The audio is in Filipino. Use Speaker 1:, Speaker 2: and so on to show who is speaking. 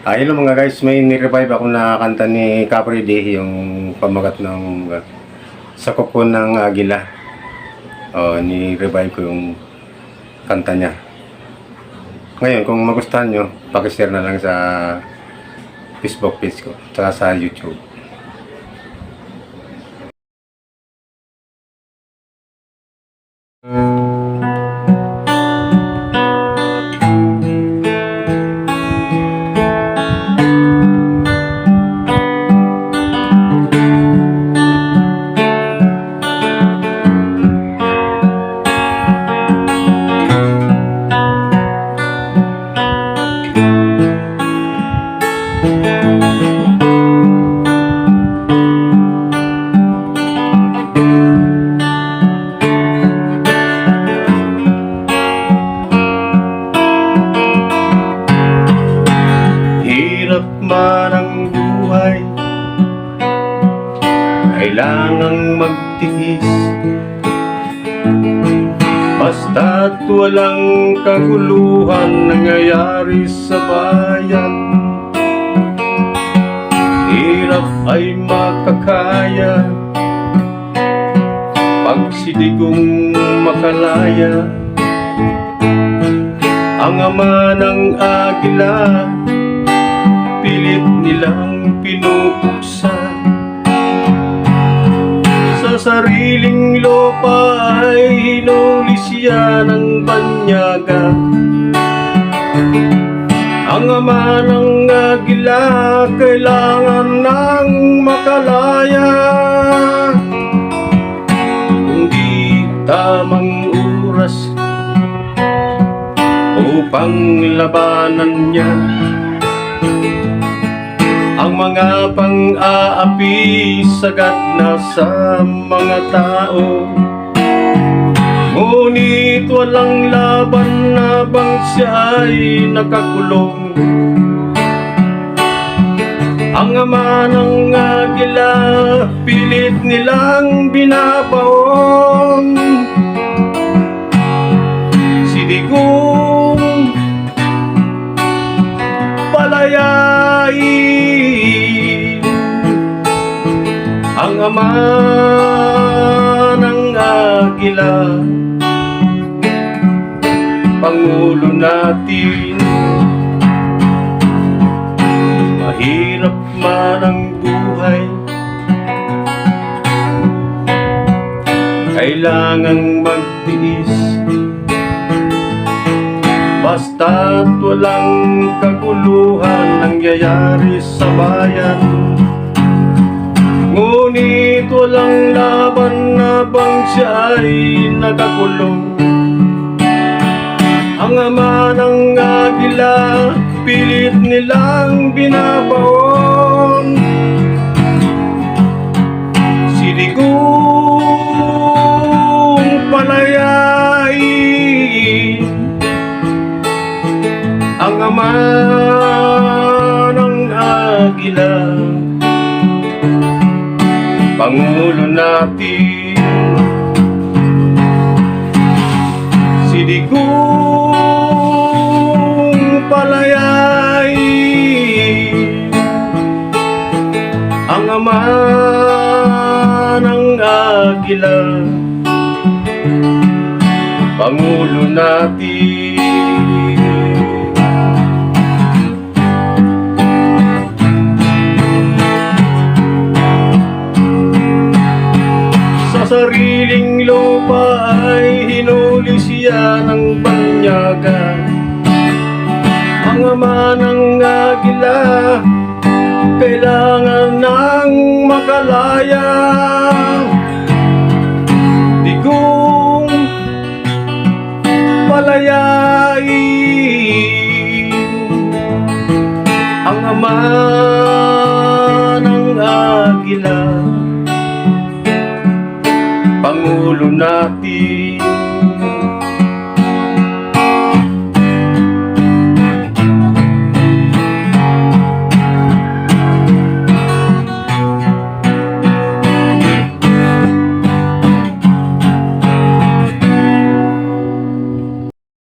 Speaker 1: Hello mga guys, may ni-revive ako na kanta ni Capri Dehi, yung pamagat ng sa kuko ng agila. Ni-revive ko yung kanta niya. Ngayon, kung magustuhan nyo, pakishare na lang sa Facebook page ko, tsaka sa YouTube. Hirap man ang buhay, kailangang magtiis, basta't walang kaguluhan nangyayari sa bayan. Hirap ay makakaya, pagsidigong makalaya. Ang ama ng agila, pilit nilang pinupuksa. Sa sariling lupa ay hinuli siya ng banyaga. Ang ama ng agila kailangan ng makalaya. Kung di tamang oras upang labanan niya ang mga pang-aapi, sagat na sa mga tao. Ngunit walang laban habang siya ay nakakulong. Ang ama ng agila, pilit nilang binabaon. Sidigong palayain ang ama ng agila, Pangulo natin. Mahirap man ang buhay, kailangang magtiis, basta't walang kaguluhan nangyayari sa bayan. Ngunit walang laban habang siya ay nakakulong. Ang ama ng agila, pilit nilang binabaon. Sidigong palayain ang ama ng agila, Pangulo natin. Sidigong palayain ang ama ng agila, Pangulo natin. Sa sariling lupa ay hinuli siya ng banyaga. Ang ama ng agila kailangan ng makalaya. Digong palayain